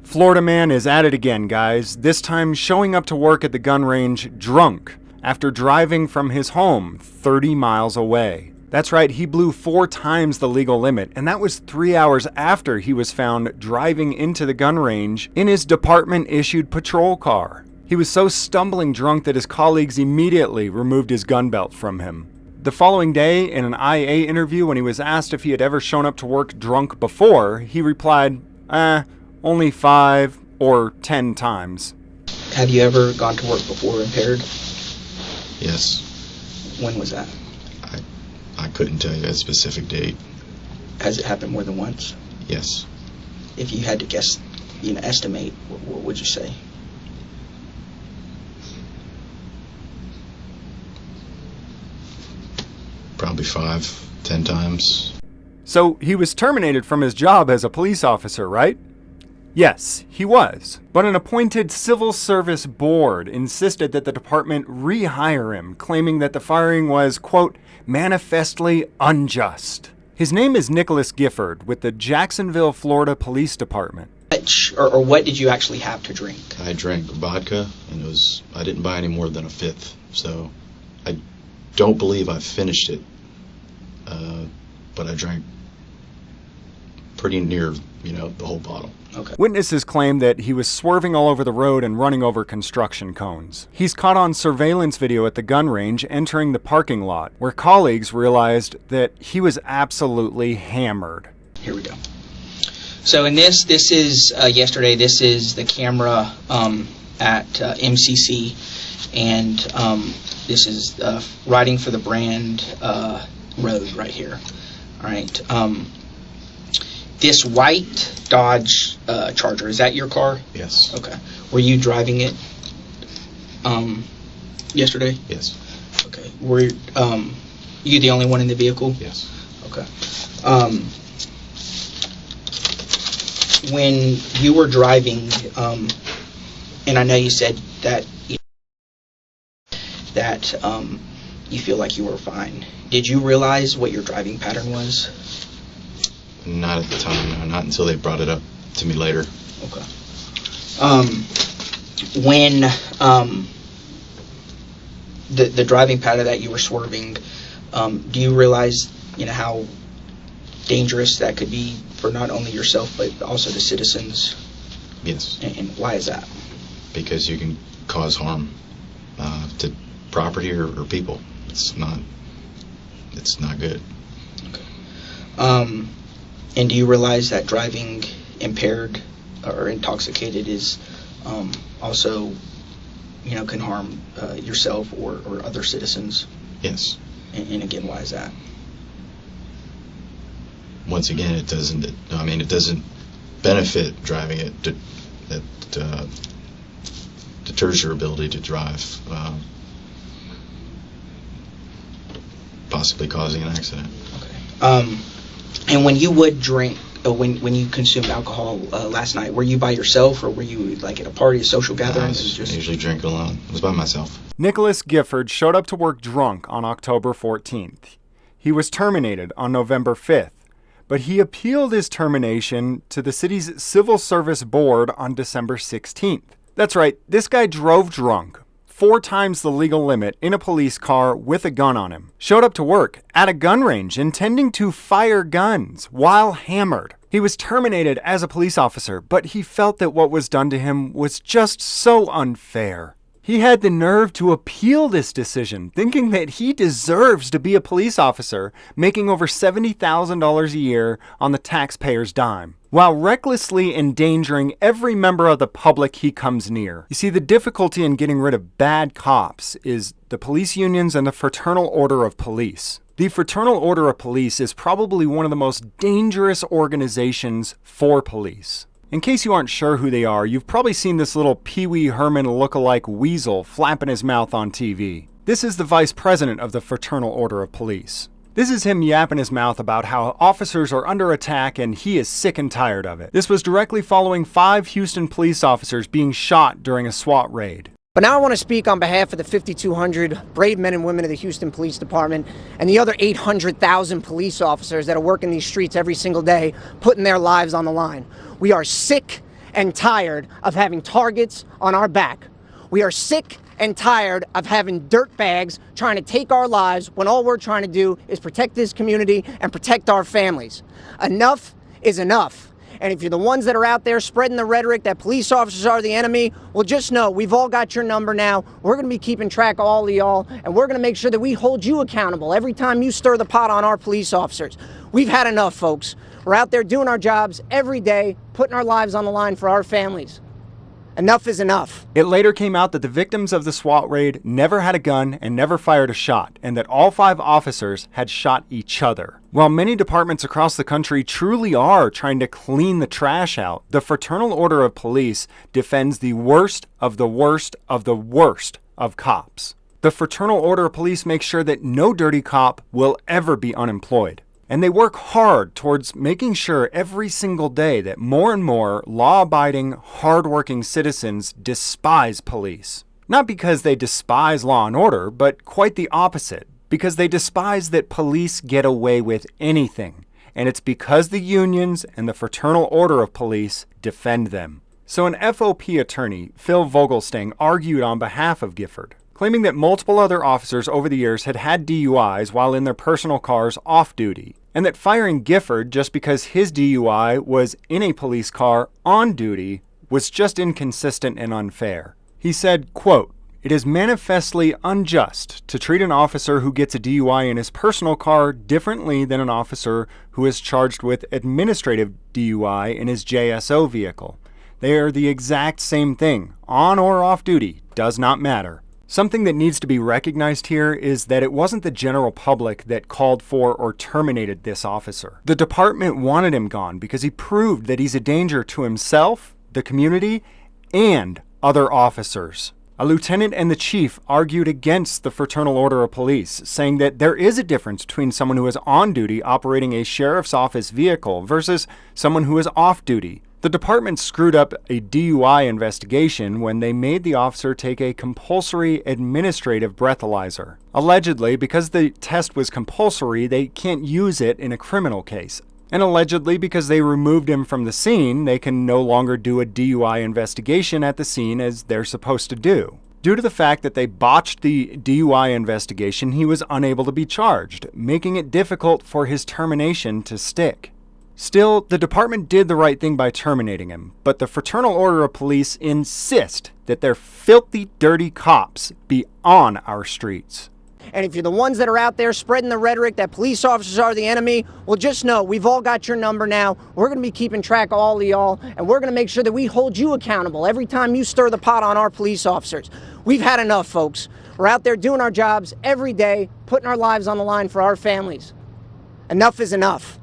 Florida man is at it again, guys, this time showing up to work at the gun range drunk after driving from his home 30 miles away. That's right, he blew 4 times the legal limit, and that was 3 hours after he was found driving into the gun range in his department-issued patrol car. He was so stumbling drunk that his colleagues immediately removed his gun belt from him. The following day, in an IA interview, when he was asked if he had ever shown up to work drunk before, he replied, only 5 or 10 times. Have you ever gone to work before impaired? Yes. When was that? I couldn't tell you a specific date. Has it happened more than once? Yes. If you had to guess, estimate, what would you say? Probably 5, 10 times. So he was terminated from his job as a police officer, right? Yes, he was. But an appointed civil service board insisted that the department rehire him, claiming that the firing was, quote, manifestly unjust. His name is Nicholas Gifford with the Jacksonville, Florida Police Department. Or what did you actually have to drink? I drank vodka, and I didn't buy any more than a fifth, so I don't believe I finished it, but I drank pretty near, the whole bottle. Okay. Witnesses claim that he was swerving all over the road and running over construction cones. He's caught on surveillance video at the gun range entering the parking lot, where colleagues realized that he was absolutely hammered. Here we go. So in this is yesterday. This is the camera at MCC, and this is riding for the brand road right here. All right. This white Dodge Charger, is that your car? Yes. Okay. Were you driving it yesterday? Yes. Okay. Were you the only one in the vehicle? Yes. Okay. When you were driving, and I know you said that you feel like you were fine. Did you realize what your driving pattern was? Not at the time, no, not until they brought it up to me later. Okay. When the driving pattern that you were swerving, do you realize, how dangerous that could be for not only yourself but also the citizens? Yes. And why is that? Because you can cause harm to property or people. It's not good. Okay. And do you realize that driving impaired or intoxicated is also, can harm yourself or other citizens? Yes. And again, why is that? Once again, it doesn't benefit driving it. That deters your ability to drive, possibly causing an accident. Okay. And when you would drink, when you consumed alcohol last night, were you by yourself or were you like at a party, a social gathering? I usually drink alone. I was by myself. Nicholas Gifford showed up to work drunk on October 14th. He was terminated on November 5th, but he appealed his termination to the city's Civil Service Board on December 16th. That's right, this guy drove drunk, 4 times the legal limit in a police car with a gun on him. Showed up to work at a gun range intending to fire guns while hammered. He was terminated as a police officer, but he felt that what was done to him was just so unfair. He had the nerve to appeal this decision, thinking that he deserves to be a police officer, making over $70,000 a year on the taxpayer's dime, while recklessly endangering every member of the public he comes near. You see, the difficulty in getting rid of bad cops is the police unions and the Fraternal Order of Police. The Fraternal Order of Police is probably one of the most dangerous organizations for police. In case you aren't sure who they are, you've probably seen this little Pee Wee Herman look-alike weasel flapping his mouth on TV. This is the vice president of the Fraternal Order of Police. This is him yapping his mouth about how officers are under attack and he is sick and tired of it. This was directly following 5 Houston police officers being shot during a SWAT raid. But now I want to speak on behalf of the 5,200 brave men and women of the Houston Police Department and the other 800,000 police officers that are working these streets every single day, putting their lives on the line. We are sick and tired of having targets on our back. We are sick and tired of having dirtbags trying to take our lives when all we're trying to do is protect this community and protect our families. Enough is enough. And if you're the ones that are out there spreading the rhetoric that police officers are the enemy, well, just know we've all got your number now. We're going to be keeping track of all of y'all, and we're going to make sure that we hold you accountable every time you stir the pot on our police officers. We've had enough, folks. We're out there doing our jobs every day, putting our lives on the line for our families. Enough is enough. It later came out that the victims of the SWAT raid never had a gun and never fired a shot, and that all 5 officers had shot each other. While many departments across the country truly are trying to clean the trash out, the Fraternal Order of Police defends the worst of the worst of the worst of cops. The Fraternal Order of Police makes sure that no dirty cop will ever be unemployed. And they work hard towards making sure every single day that more and more law-abiding, hard-working citizens despise police. Not because they despise law and order, but quite the opposite. Because they despise that police get away with anything. And it's because the unions and the Fraternal Order of Police defend them. So an FOP attorney, Phil Vogelstang, argued on behalf of Gifford, claiming that multiple other officers over the years had had DUIs while in their personal cars off-duty, and that firing Gifford just because his DUI was in a police car on duty was just inconsistent and unfair. He said, quote, "It is manifestly unjust to treat an officer who gets a DUI in his personal car differently than an officer who is charged with administrative DUI in his JSO vehicle. They are the exact same thing, on or off duty, does not matter." Something that needs to be recognized here is that it wasn't the general public that called for or terminated this officer. The department wanted him gone because he proved that he's a danger to himself, the community, and other officers. A lieutenant and the chief argued against the Fraternal Order of Police, saying that there is a difference between someone who is on duty operating a sheriff's office vehicle versus someone who is off duty. The department screwed up a DUI investigation when they made the officer take a compulsory administrative breathalyzer. Allegedly, because the test was compulsory, they can't use it in a criminal case. And allegedly, because they removed him from the scene, they can no longer do a DUI investigation at the scene as they're supposed to do. Due to the fact that they botched the DUI investigation, he was unable to be charged, making it difficult for his termination to stick. Still, the department did the right thing by terminating him, but the Fraternal Order of Police insist that their filthy, dirty cops be on our streets. And if you're the ones that are out there spreading the rhetoric that police officers are the enemy, well, just know we've all got your number now. We're going to be keeping track of all of y'all, and we're going to make sure that we hold you accountable every time you stir the pot on our police officers. We've had enough, folks. We're out there doing our jobs every day, putting our lives on the line for our families. Enough is enough.